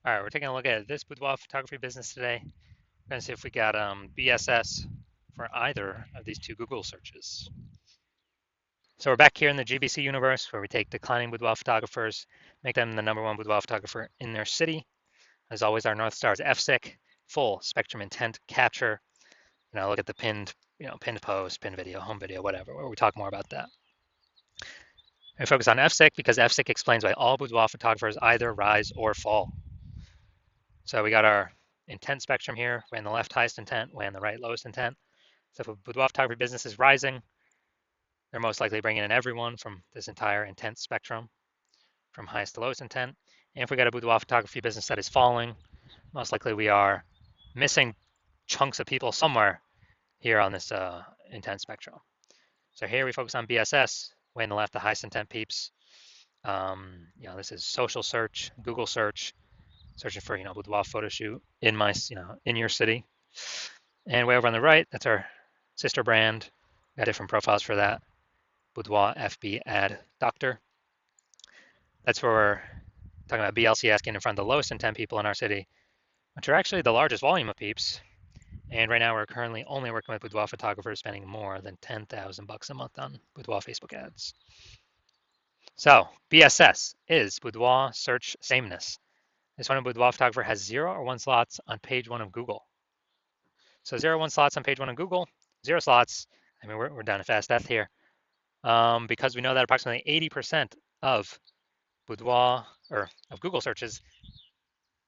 All right, we're taking a look at this boudoir photography business today. We're going to see if we got BSS for either of these two Google searches. So we're back here in the GBC universe where we take declining boudoir photographers, make them the #1 boudoir photographer in their city. As always, our North Star is FSIC, full spectrum intent capture. Look at the pinned post, pinned video, home video, whatever, where we talk more about that. We focus on FSIC because FSIC explains why all boudoir photographers either rise or fall. So we got our intent spectrum here, way on the left highest intent, way on the right lowest intent. So if a boudoir photography business is rising, they're most likely bringing in everyone from this entire intent spectrum, from highest to lowest intent. And if we got a boudoir photography business that is falling, most likely we are missing chunks of people somewhere here on this intent spectrum. So here we focus on BSS, way on the left, the highest intent peeps. This is social search, Google search, searching for boudoir photo shoot in in your city. And way over on the right, that's our sister brand. Got different profiles for that. Boudoir FB ad doctor. That's where we're talking about BLCS getting in front of the lowest intent people in our city, which are actually the largest volume of peeps. And right now we're currently only working with boudoir photographers spending more than $10,000 a month on boudoir Facebook ads. So BSS is boudoir search sameness. This one boudoir photographer has 0 or 1 slots on page 1 of Google. So 0 or 1 slots on page 1 of Google, 0 slots. I mean, we're down to fast death here because we know that approximately 80% of boudoir or of Google searches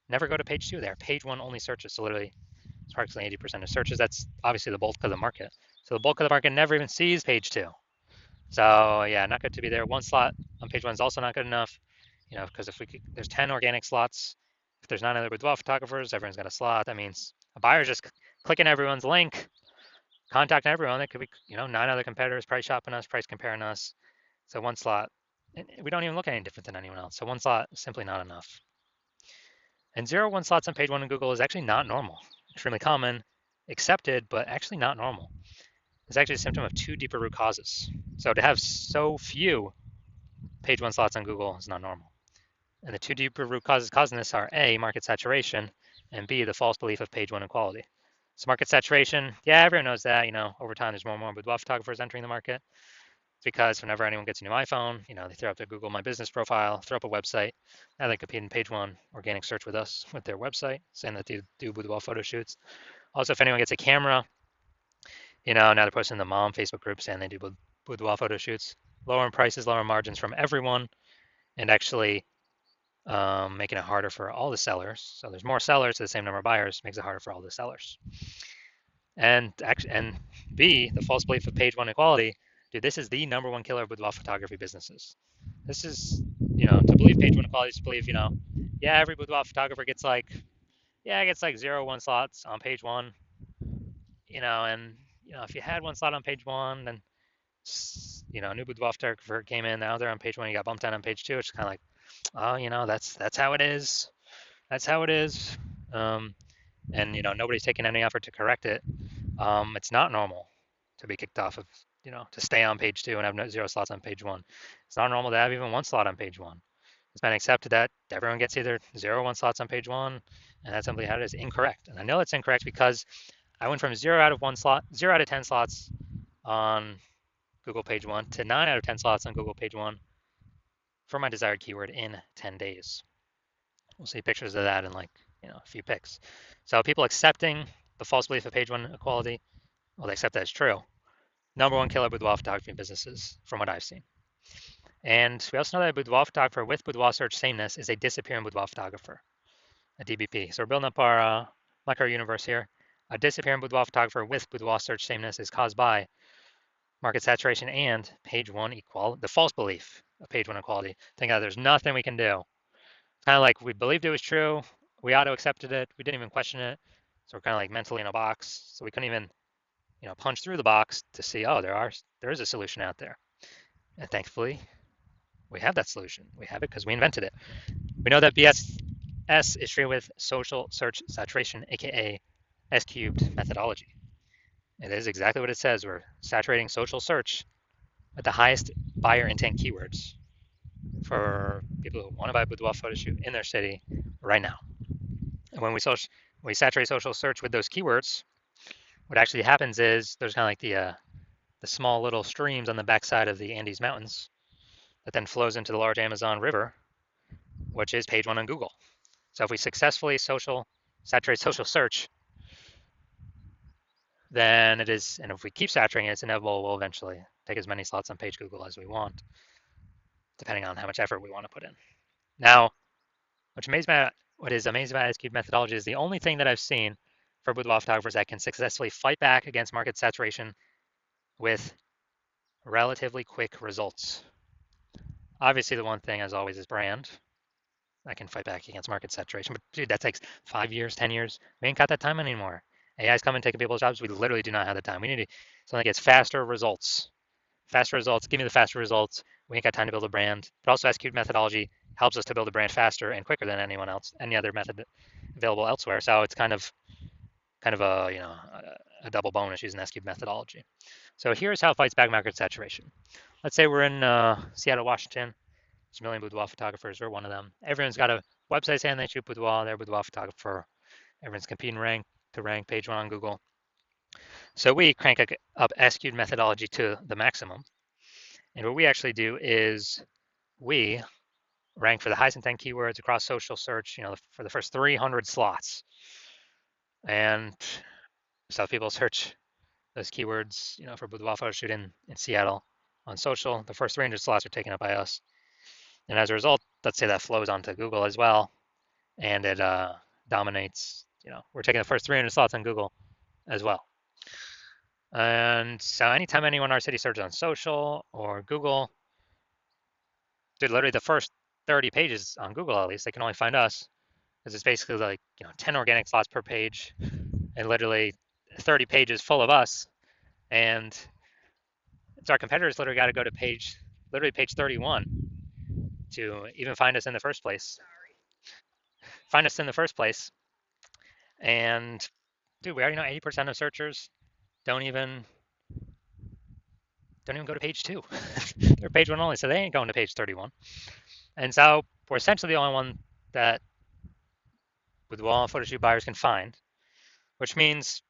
never go to page 2 there. Page 1 only searches. So literally, it's approximately 80% of searches. That's obviously the bulk of the market. So the bulk of the market never even sees page 2. So yeah, not good to be there. 1 slot on page 1 is also not good enough. Because if there's 10 organic slots, if there's 9 other boudoir photographers, everyone's got a slot. That means a buyer's just clicking everyone's link, contacting everyone. That could be 9 other competitors price shopping us, price comparing us. So 1 slot, and we don't even look any different than anyone else. So 1 slot is simply not enough. And 0 1 slots on page 1 in Google is actually not normal. Extremely common, accepted, but actually not normal. It's actually a symptom of 2 deeper root causes. So to have so few page 1 slots on Google is not normal. And the 2 deeper root causes causing this are A, market saturation, and B, the false belief of page 1 equality. So market saturation, yeah, everyone knows that. Over time, there's more and more boudoir photographers entering the market. It's because whenever anyone gets a new iPhone, they throw up their Google My Business profile, throw up a website. Now they compete in page 1 organic search with us with their website, saying that they do boudoir photo shoots. Also, if anyone gets a camera, now they're posting the mom Facebook group saying they do boudoir photo shoots. Lowering prices, lower margins from everyone, and actually making it harder for all the sellers. So there's more sellers to the same number of buyers, makes it harder for all the sellers. And B, the false belief of page 1 equality. Dude, this is the #1 killer of boudoir photography businesses. This is, to believe page 1 equality is to believe, yeah, every boudoir photographer gets like 0 1 slots on page 1, and if you had 1 slot on page 1, then a new boudoir photographer came in, now they're on page 1, you got bumped down on page 2. It's kind of like, oh, that's how it is. That's how it is. And nobody's taking any effort to correct it. It's not normal to be kicked off of, to stay on page 2 and have 0 slots on page 1. It's not normal to have even 1 slot on page 1. It's been accepted that everyone gets either 0 or 1 slots on page 1, and that's simply how it is. Incorrect. And I know it's incorrect because I went from 0 out of 1 slot, 0 out of 10 slots on Google page 1 to 9 out of 10 slots on Google page 1 for my desired keyword in 10 days. We'll see pictures of that in a few pics. So people accepting the false belief of page 1 equality, well, they accept that it's true. #1 killer boudoir photography businesses from what I've seen. And we also know that a boudoir photographer with boudoir search sameness is a disappearing boudoir photographer, a DBP. So we're building up our micro universe here. A disappearing boudoir photographer with boudoir search sameness is caused by market saturation and page 1 equality, the false belief of page 1 equality. Think that there's nothing we can do. It's kind of like we believed it was true, we auto accepted it, we didn't even question it. So we're kind of like mentally in a box. So we couldn't even, punch through the box to see, oh, there is a solution out there. And thankfully, we have that solution. We have it because we invented it. We know that BSS is treated with social search saturation, aka S cubed methodology. It is exactly what it says. We're saturating social search at the highest buyer intent keywords for people who want to buy a boudoir photo shoot in their city right now. when we saturate social search with those keywords, what actually happens is there's kind of like the small little streams on the backside of the Andes Mountains that then flows into the large Amazon River, which is page one on Google. So if we successfully saturate social search, then it is, and if we keep saturating it, it's inevitable we'll eventually take as many slots on page Google as we want, depending on how much effort we want to put in. Now, what is amazing about S-cubed methodology is the only thing that I've seen for boudoir photographers that can successfully fight back against market saturation with relatively quick results. Obviously, the one thing, as always, is brand. I can fight back against market saturation, but dude, that takes 5 years, 10 years. We ain't got that time anymore. AI's coming taking people's jobs. We literally do not have the time. We need something that gets faster results. Faster results. Give me the faster results. We ain't got time to build a brand. But also, S-cubed methodology helps us to build a brand faster and quicker than anyone else, any other method available elsewhere. So it's kind of a a double bonus using S-cubed methodology. So here's how it fights back market saturation. Let's say we're in Seattle, Washington. There's a million boudoir photographers. We're one of them. Everyone's got a website saying they shoot boudoir. They're a boudoir photographer. Everyone's competing to rank page one on Google. So we crank up S-cubed methodology to the maximum. And what we actually do is we rank for the highest intent keywords across social search, for the first 300 slots. And so if people search those keywords, for boudoir photo shoot in Seattle on social, the first 300 slots are taken up by us. And as a result, let's say that flows onto Google as well, and it dominates. We're taking the first 300 slots on Google as well. And so anytime anyone in our city searches on social or Google, dude, literally the first 30 pages on Google, at least, they can only find us, because it's basically like 10 organic slots per page, and literally 30 pages full of us. And it's our competitors literally got to go to page 31 to even find us in the first place. And dude, we already know 80% of searchers don't even go to page 2. They're page 1 only, so they ain't going to page 31. And so we're essentially the only one that boudoir photo shoot buyers can find, which means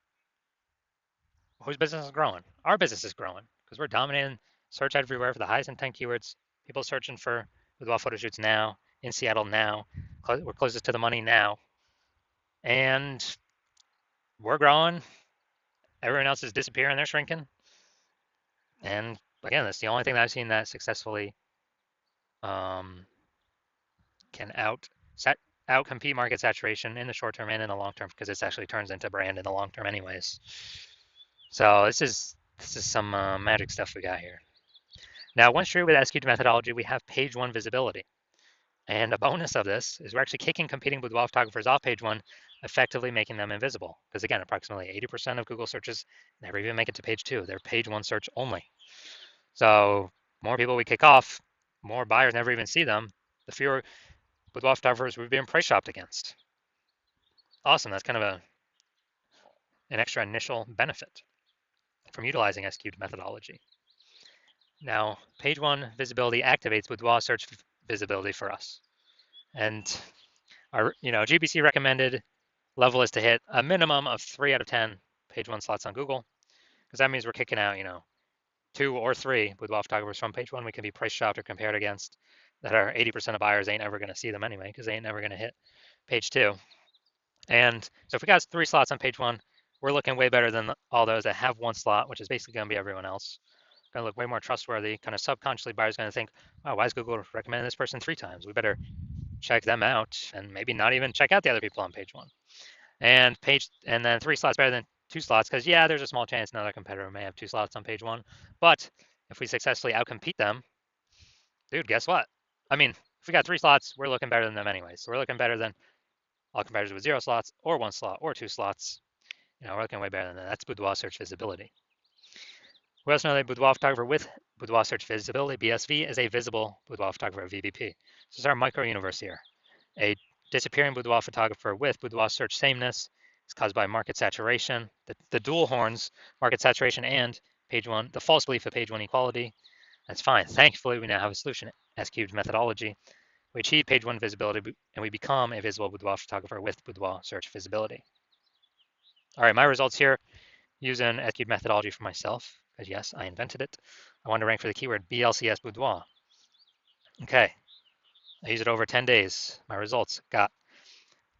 whose business is growing? Our business is growing because we're dominating search everywhere for the highest intent keywords. People searching for boudoir photo shoots now in Seattle now. We're closest to the money now, and we're growing. Everyone else is disappearing. They're shrinking. And again, that's the only thing that I've seen that successfully can outcompete market saturation in the short term and in the long term, because this actually turns into brand in the long term anyways. So this is some magic stuff we got here. Now, once you're with S-cubed methodology, we have page one visibility. And a bonus of this is we're actually kicking competing boudoir photographers off page one, effectively making them invisible. Because again, approximately 80% of Google searches never even make it to page 2. They're page 1 search only. So more people we kick off, more buyers never even see them, the fewer boudoir photographers we've been price shopped against. Awesome. That's kind of an extra initial benefit from utilizing S-cubed methodology. Now, page 1 visibility activates boudoir search visibility for us. And our GBC recommended level is to hit a minimum of 3 out of 10 page 1 slots on Google, because that means we're kicking out 2 or 3 boudoir photographers from page 1 we can be price shopped or compared against, that are 80% of buyers ain't ever going to see them anyway, because they ain't never going to hit page 2. And so if we got 3 slots on page 1, we're looking way better than all those that have 1 slot, which is basically going to be everyone else. Going to look way more trustworthy. Kind of subconsciously, buyers going to think, "Wow, why is Google recommending this person 3 times? We better check them out, and maybe not even check out the other people on page 1." And then 3 slots better than 2 slots, because yeah, there's a small chance another competitor may have 2 slots on page 1. But if we successfully outcompete them, dude, guess what? I mean, if we got 3 slots, we're looking better than them anyway. So we're looking better than all competitors with 0 slots or 1 slot or 2 slots. We're looking way better than that. That's boudoir search visibility. We also know that boudoir photographer with boudoir search visibility, BSV, is a visible boudoir photographer, VBP. So it's our micro universe here. A disappearing boudoir photographer with boudoir search sameness is caused by market saturation, the dual horns, market saturation and page 1, the false belief of page 1 equality. That's fine. Thankfully, we now have a solution, S-cubed methodology. We achieve page 1 visibility, and we become a visible boudoir photographer with boudoir search visibility. All right, my results here using SQL methodology for myself, because yes, I invented it. I wanted to rank for the keyword BLCS boudoir. Okay, I used it over 10 days. My results got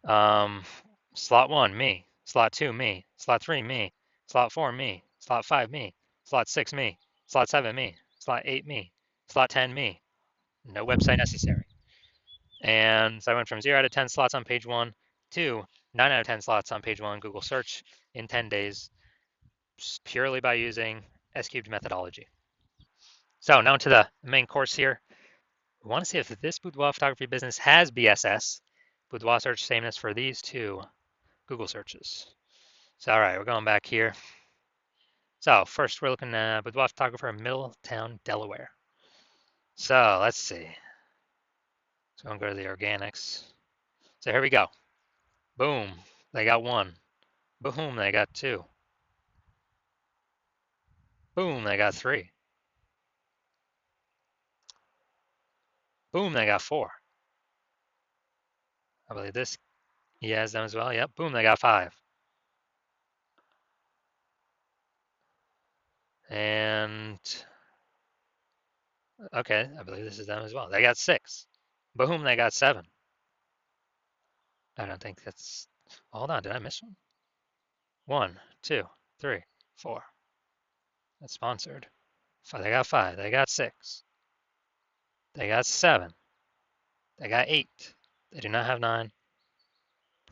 slot 1, me. Slot 2, me. Slot 3, me. Slot 4, me. Slot 5, me. Slot 6, me. Slot 7, me. Slot 8, me. Slot 10, me. No website necessary. And so I went from 0 out of 10 slots on page 1 to 9 out of 10 slots on page 1 Google search in 10 days, purely by using S-cubed methodology. So now to the main course here. We want to see if this boudoir photography business has BSS, boudoir search sameness, for these two Google searches. So all right, we're going back here. So first we're looking at boudoir photographer in Middletown, Delaware. So let's see. So I'm going to go to the organics. So here we go. Boom, they got 1. Boom, they got 2. Boom, they got 3. Boom, they got 4. I believe this he has them as well. Yep, boom, they got 5. And okay, I believe this is them as well. They got 6. Boom, they got 7. I don't think that's. Hold on, did I miss one? 1, 2, 3, 4. That's sponsored. They got 5. They got 6. They got 7. They got 8. They do not have 9.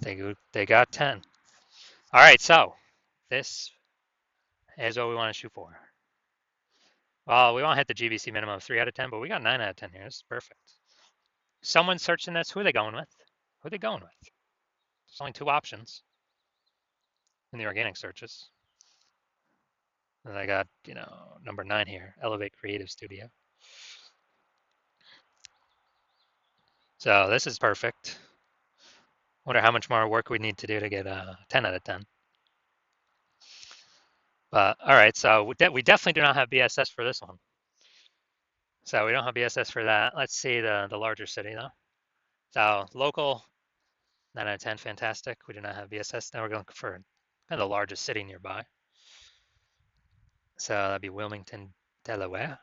They got 10. All right, so this is what we want to shoot for. Well, we want to hit the GBC minimum of 3 out of 10, but we got 9 out of 10 here. This is perfect. Someone searching this, who are they going with? Who are they going with? There's only 2 options in the organic searches. And I got, number 9 here, Elevate Creative Studio. So this is perfect. Wonder how much more work we need to do to get a 10 out of 10. But all right, so we definitely do not have BSS for this one. So we don't have BSS for that. Let's see the larger city though. So local, 9 out of 10, fantastic. We do not have BSS. Now we're going for kind of the largest city nearby. So that'd be Wilmington, Delaware.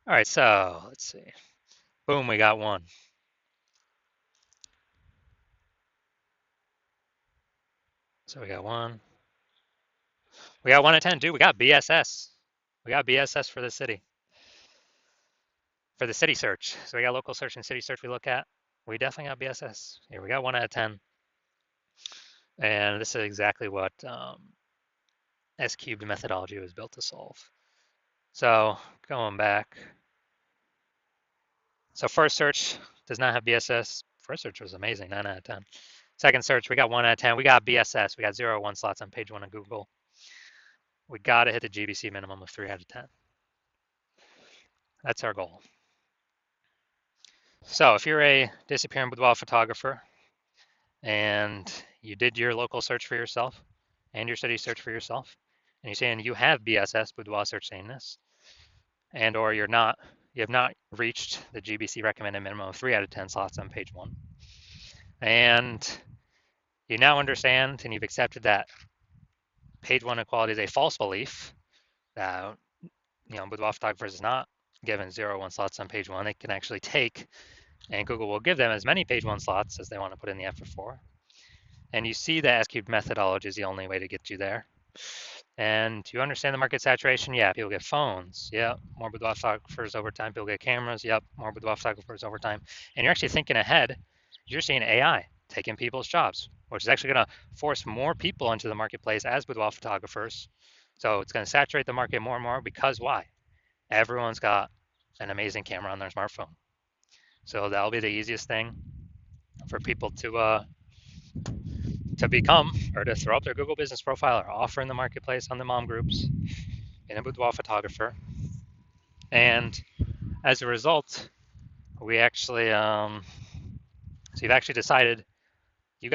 All right, so let's see. Boom, we got 1. So we got 1. We got 1 out of 10. Dude, we got BSS. We got BSS for the city. For the city search. So we got local search and city search we look at. We definitely got BSS. Here we got 1 out of 10. And this is exactly what S-cubed methodology was built to solve. So going back. So first search does not have BSS. First search was amazing, 9 out of 10. Second search, we got 1 out of 10. We got BSS. We got 0 1 slots on page 1 of Google. We got to hit the GBC minimum of 3 out of 10. That's our goal. So if you're a disappearing boudoir photographer and you did your local search for yourself and your city search for yourself, and you're saying you have BSS, boudoir search sameness, and or you have not reached the GBC recommended minimum of 3 out of 10 slots on page 1, and you now understand and you've accepted that page 1 equality is a false belief, that boudoir photographers is not given 0 1 slots on page 1. They can actually take, and Google will give them as many page 1 slots as they want to put in the effort for. And you see that S-cubed methodology is the only way to get you there. And you understand the market saturation? Yeah, people get phones. Yeah, more boudoir photographers over time. People get cameras. Yep, more boudoir photographers over time. And you're actually thinking ahead. You're seeing AI taking people's jobs, which is actually going to force more people into the marketplace as boudoir photographers. So it's going to saturate the market more and more, because why? Everyone's got an amazing camera on their smartphone. So that'll be the easiest thing for people to become, or to throw up their Google business profile or offer in the marketplace on the mom groups in a boudoir photographer. And as a result, we actually, so you've actually decided you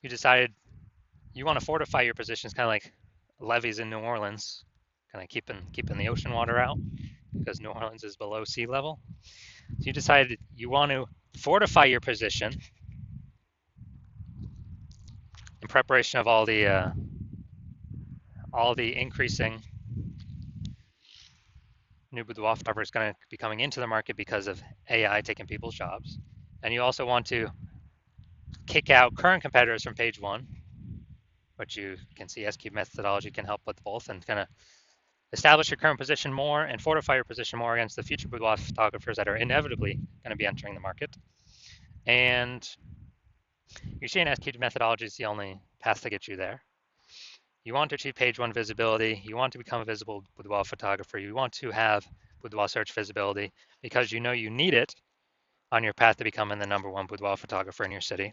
decided you want to fortify your positions, kind of like levees in New Orleans, kind of keeping the ocean water out because New Orleans is below sea level. So you decided you want to fortify your position in preparation of all the increasing new boudoir photographers going to be coming into the market because of AI taking people's jobs. And you also want to kick out current competitors from page one, which you can see SQ methodology can help with both, and kind of establish your current position more and fortify your position more against the future boudoir photographers that are inevitably going to be entering the market. And you're seeing SQ methodology is the only path to get you there. You want to achieve page one visibility. You want to become a visible boudoir photographer. You want to have boudoir search visibility because you know you need it on your path to becoming the #1 boudoir photographer in your city.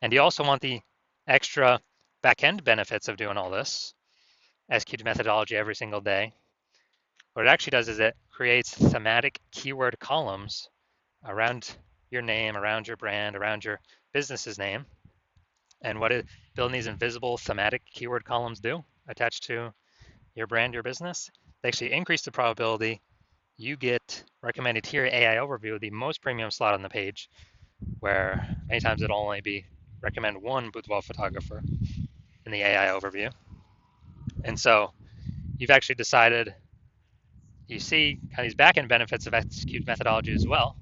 And you also want the extra back-end benefits of doing all this, SQ methodology every single day. What it actually does is it creates thematic keyword columns around your name, around your brand, around your business's name. And what building these invisible thematic keyword columns do attached to your brand, your business, they actually increase the probability you get recommended here AI overview, the most premium slot on the page, where many times it'll only be recommend one boudoir photographer in the AI overview. And so you've actually decided, you see kind of these back-end benefits of execute methodology as well,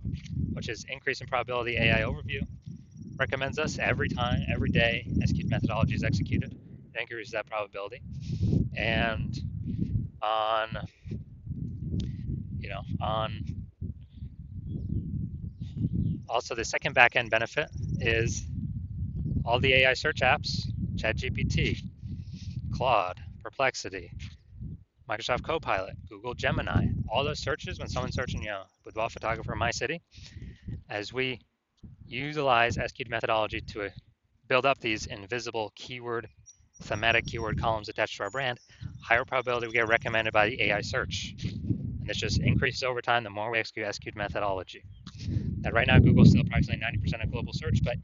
which is increase in probability AI overview recommends us every time, every day execute methodology is executed. It increases that probability. And on also the second back-end benefit is all the AI search apps, ChatGPT, Claude, Perplexity, Microsoft Copilot, Google Gemini, all those searches when someone's searching, boudoir photographer in my city, as we utilize SQ methodology to build up these invisible thematic keyword columns attached to our brand, higher probability we get recommended by the AI search. And this just increases over time the more we execute SQ methodology. Now, right now, Google's still approximately 90% of global search, but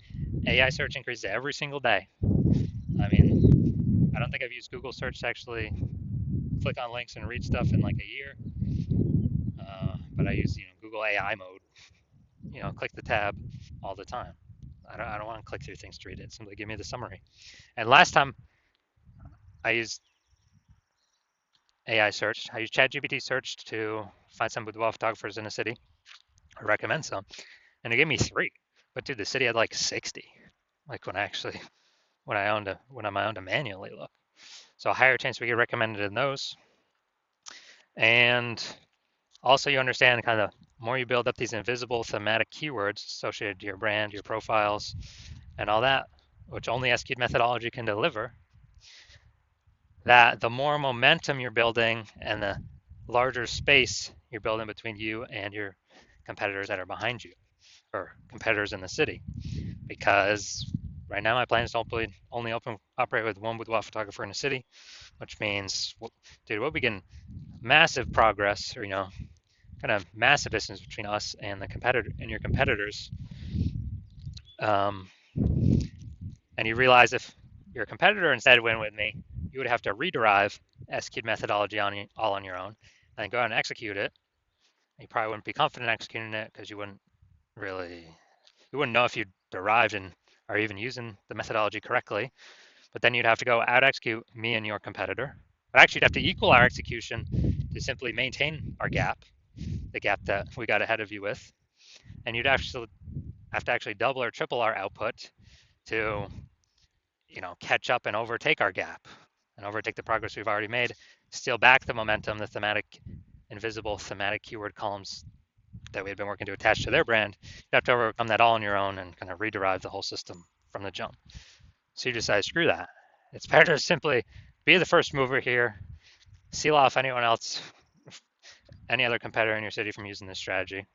AI search increases every single day. I mean, I don't think I've used Google search to actually click on links and read stuff in like a year. But I use Google AI mode, click the tab all the time. I don't want to click through things to read it. Simply give me the summary. And last time I used AI search, I used ChatGPT search to find some boudoir photographers in a city. I recommend some, and it gave me 3. But dude, the city had like 60. Like when I owned to manually look. So a higher chance we get recommended in those. And also you understand kind of more you build up these invisible thematic keywords associated to your brand, your profiles, and all that, which only SQ methodology can deliver, that the more momentum you're building and the larger space you're building between you and your competitors that are behind you, or competitors in the city. Because right now my plan is to only operate with one boudoir photographer in a city, which means, dude, we'll begin massive progress, or kind of massive distance between us and your competitors. And you realize if your competitor instead went with me, you would have to rederive SQ methodology all on your own, and then go out and execute it. You probably wouldn't be confident executing it because you wouldn't know if you derived and are even using the methodology correctly. But then you'd have to go out execute me and your competitor. But actually, you'd have to equal our execution to simply maintain our gap, the gap that we got ahead of you with. And you'd actually have to actually double or triple our output to, catch up and overtake our gap and overtake the progress we've already made, steal back the momentum, the invisible thematic keyword columns that we had been working to attach to their brand. You have to overcome that all on your own and kind of rederive the whole system from the jump. So you decide, screw that. It's better to simply be the first mover here, seal off anyone else, any other competitor in your city from using this strategy.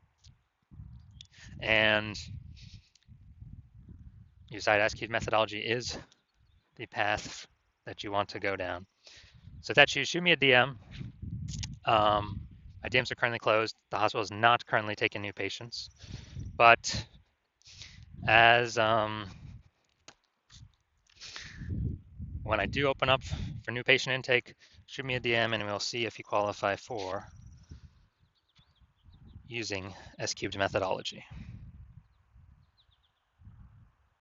And you decide SQ methodology is the path that you want to go down. So if that's you, shoot me a DM. My DMs are currently closed. The hospital is not currently taking new patients. But as when I do open up for new patient intake, shoot me a DM and we'll see if you qualify for using S-cubed methodology.